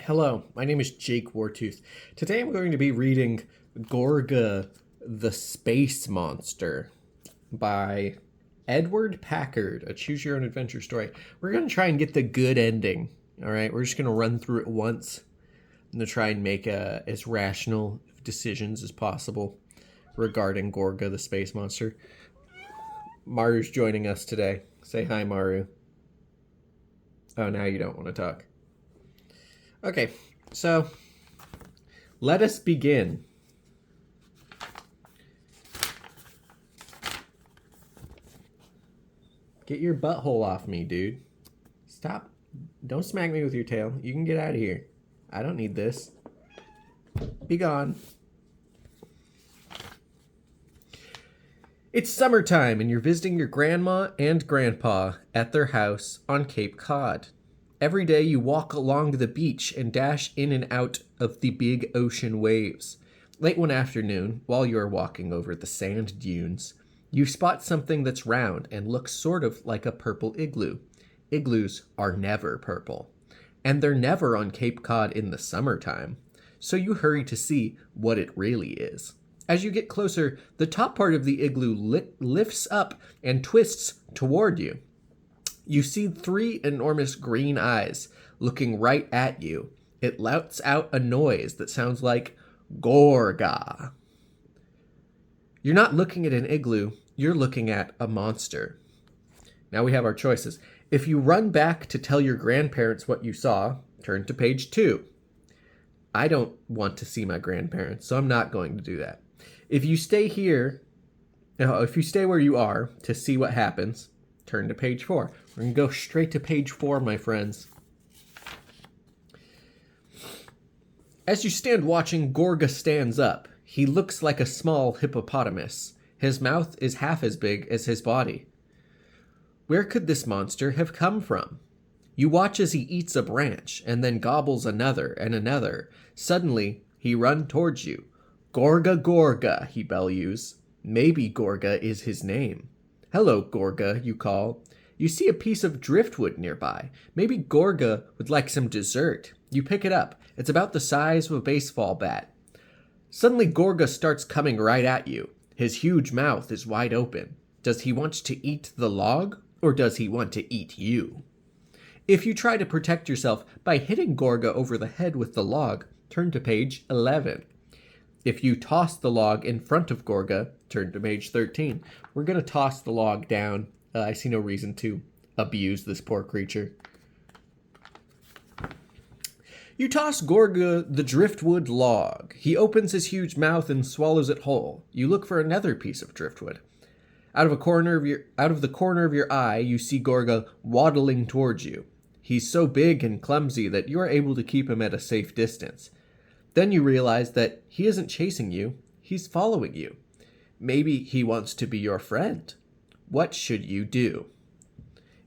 Hello, my name is Jake Wartooth. Today I'm going to be reading Gorga the Space Monster by Edward Packard, a choose your own adventure story. We're going to try and get the good ending. All right, we're just going to run through it once and to try and make as rational decisions as possible regarding Gorga the Space Monster. Maru's joining us today. Say hi, Maru. Oh, now you don't want to talk. Okay, so let us begin. Get your butthole off me, dude. Stop. Don't smack me with your tail. You can get out of here. I don't need this. Be gone. It's summertime and you're visiting your grandma and grandpa at their house on Cape Cod. Every day you walk along the beach and dash in and out of the big ocean waves. Late one afternoon, while you are walking over the sand dunes, you spot something that's round and looks sort of like a purple igloo. Igloos are never purple, and they're never on Cape Cod in the summertime, so you hurry to see what it really is. As you get closer, the top part of the igloo lifts up and twists toward you. You see three enormous green eyes looking right at you. It lets out a noise that sounds like Gorga. You're not looking at an igloo, you're looking at a monster. Now we have our choices. If you run back to tell your grandparents what you saw, turn to page 2. I don't want to see my grandparents, so I'm not going to do that. If you stay where you are to see what happens, turn to page 4. We're going to go straight to page 4, my friends. As you stand watching, Gorga stands up. He looks like a small hippopotamus. His mouth is half as big as his body. Where could this monster have come from? You watch as he eats a branch and then gobbles another and another. Suddenly, he runs towards you. Gorga, Gorga, he bellows. Maybe Gorga is his name. Hello, Gorga, you call. You see a piece of driftwood nearby. Maybe Gorga would like some dessert. You pick it up. It's about the size of a baseball bat. Suddenly, Gorga starts coming right at you. His huge mouth is wide open. Does he want to eat the log, or does he want to eat you? If you try to protect yourself by hitting Gorga over the head with the log, turn to page 11. If you toss the log in front of Gorga, turn to page 13. We're going to toss the log down. I see no reason to abuse this poor creature. You toss Gorga the driftwood log. He opens his huge mouth and swallows it whole. You look for another piece of driftwood. Out of the corner of your eye, you see Gorga waddling towards you. He's so big and clumsy that you are able to keep him at a safe distance. Then you realize that he isn't chasing you, he's following you. Maybe he wants to be your friend. What should you do?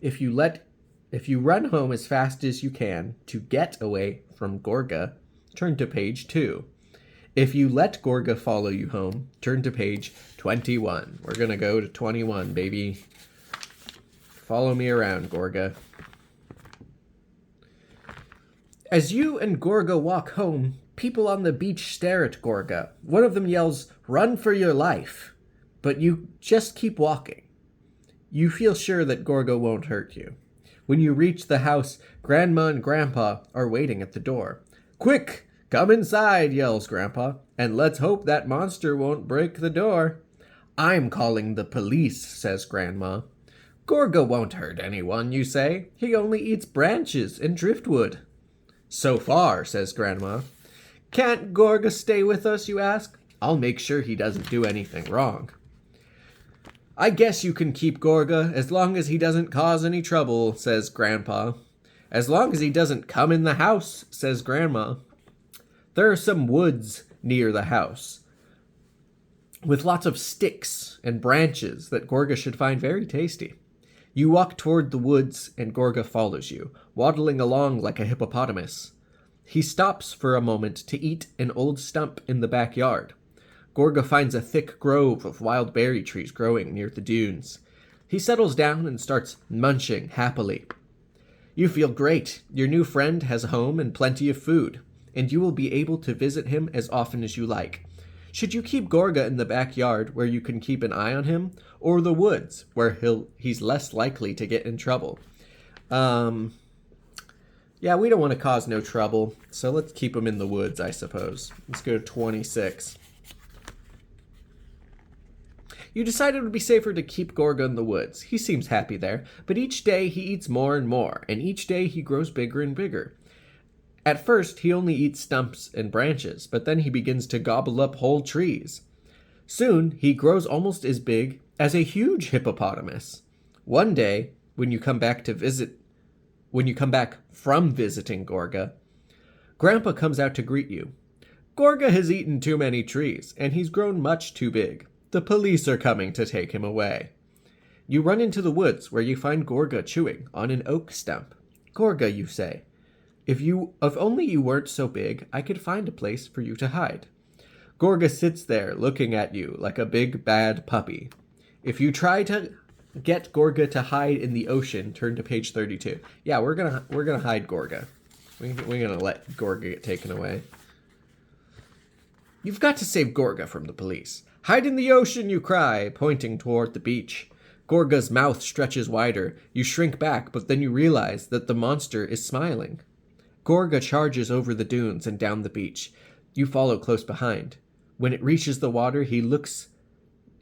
If you run home as fast as you can to get away from Gorga, turn to page 2. If you let Gorga follow you home, turn to page 21. We're going to go to 21, baby. Follow me around, Gorga. As you and Gorga walk home, people on the beach stare at Gorga. One of them yells, "Run for your life!" But you just keep walking. You feel sure that Gorga won't hurt you. When you reach the house, Grandma and Grandpa are waiting at the door. "Quick, come inside," yells Grandpa, "and let's hope that monster won't break the door." "I'm calling the police," says Grandma. "Gorga won't hurt anyone, you say. He only eats branches and driftwood." "So far," says Grandma. "Can't Gorga stay with us, you ask? I'll make sure he doesn't do anything wrong." "I guess you can keep Gorga as long as he doesn't cause any trouble," says Grandpa. "As long as he doesn't come in the house," says Grandma. There are some woods near the house with lots of sticks and branches that Gorga should find very tasty. You walk toward the woods and Gorga follows you, waddling along like a hippopotamus. He stops for a moment to eat an old stump in the backyard. Gorga finds a thick grove of wild berry trees growing near the dunes. He settles down and starts munching happily. You feel great. Your new friend has a home and plenty of food, and you will be able to visit him as often as you like. Should you keep Gorga in the backyard where you can keep an eye on him, or the woods where he's less likely to get in trouble? Yeah, we don't want to cause no trouble, so let's keep him in the woods, I suppose. Let's go to 26. You decided it would be safer to keep Gorga in the woods. He seems happy there, but each day he eats more and more, and each day he grows bigger and bigger. At first, he only eats stumps and branches, but then he begins to gobble up whole trees. Soon, he grows almost as big as a huge hippopotamus. One day, when you come back from visiting Gorga, Grandpa comes out to greet you. Gorga has eaten too many trees, and he's grown much too big. The police are coming to take him away. You run into the woods where you find Gorga chewing on an oak stump. Gorga, you say, if only you weren't so big, I could find a place for you to hide. Gorga sits there looking at you like a big bad puppy. If you try to get Gorga to hide in the ocean, turn to page 32. Yeah, we're gonna hide Gorga. We're gonna let Gorga get taken away. You've got to save Gorga from the police. Hide in the ocean, you cry, pointing toward the beach. Gorga's mouth stretches wider. You shrink back, but then you realize that the monster is smiling. Gorga charges over the dunes and down the beach. You follow close behind. When it reaches the water, he looks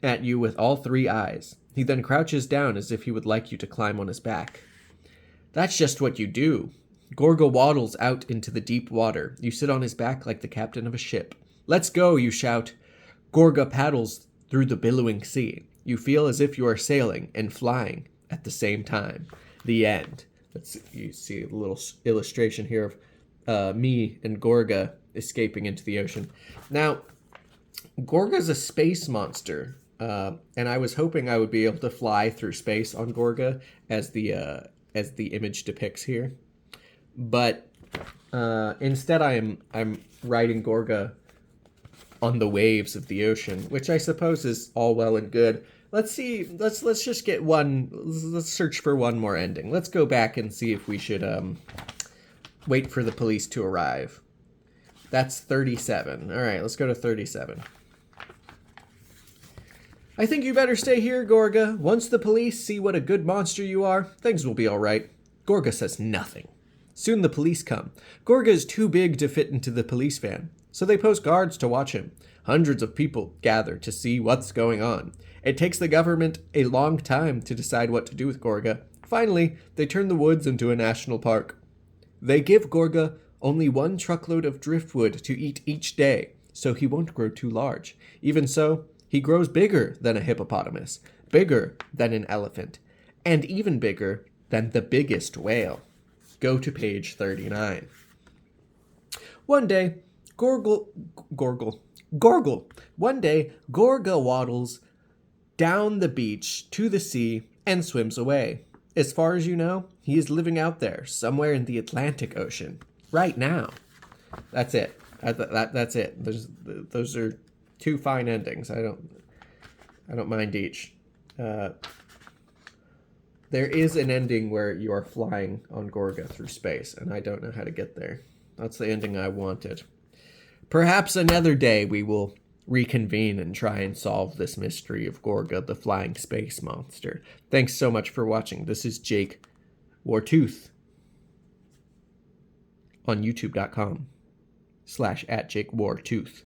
at you with all three eyes. He then crouches down as if he would like you to climb on his back. That's just what you do. Gorga waddles out into the deep water. You sit on his back like the captain of a ship. Let's go, you shout. Gorga paddles through the billowing sea. You feel as if you are sailing and flying at the same time. The end. You see a little illustration here of me and Gorga escaping into the ocean. Now, Gorga's a space monster, and I was hoping I would be able to fly through space on Gorga, as the image depicts here. But instead, I'm riding Gorga on the waves of the ocean, which I suppose is all well and good. Let's see. Let's just get one. Let's search for one more ending. Let's go back and see if we should wait for the police to arrive. That's 37. All right, let's go to 37. I think you better stay here, Gorga. Once the police see what a good monster you are, things will be all right. Gorga says nothing. Soon the police come. Gorga is too big to fit into the police van, so they post guards to watch him. Hundreds of people gather to see what's going on. It takes the government a long time to decide what to do with Gorga. Finally, they turn the woods into a national park. They give Gorga only 1 truckload of driftwood to eat each day, so he won't grow too large. Even so, he grows bigger than a hippopotamus, bigger than an elephant, and even bigger than the biggest whale. Go to page 39. One day, Gorga waddles down the beach to the sea and swims away. As far as you know, he is living out there, somewhere in the Atlantic Ocean, right now. That's it. That's it. Those are 2 fine endings. I don't mind each. There is an ending where you are flying on Gorga through space, and I don't know how to get there. That's the ending I wanted. Perhaps another day we will reconvene and try and solve this mystery of Gorga, the flying space monster. Thanks so much for watching. This is Jake Wartooth on youtube.com/@JakeWartooth.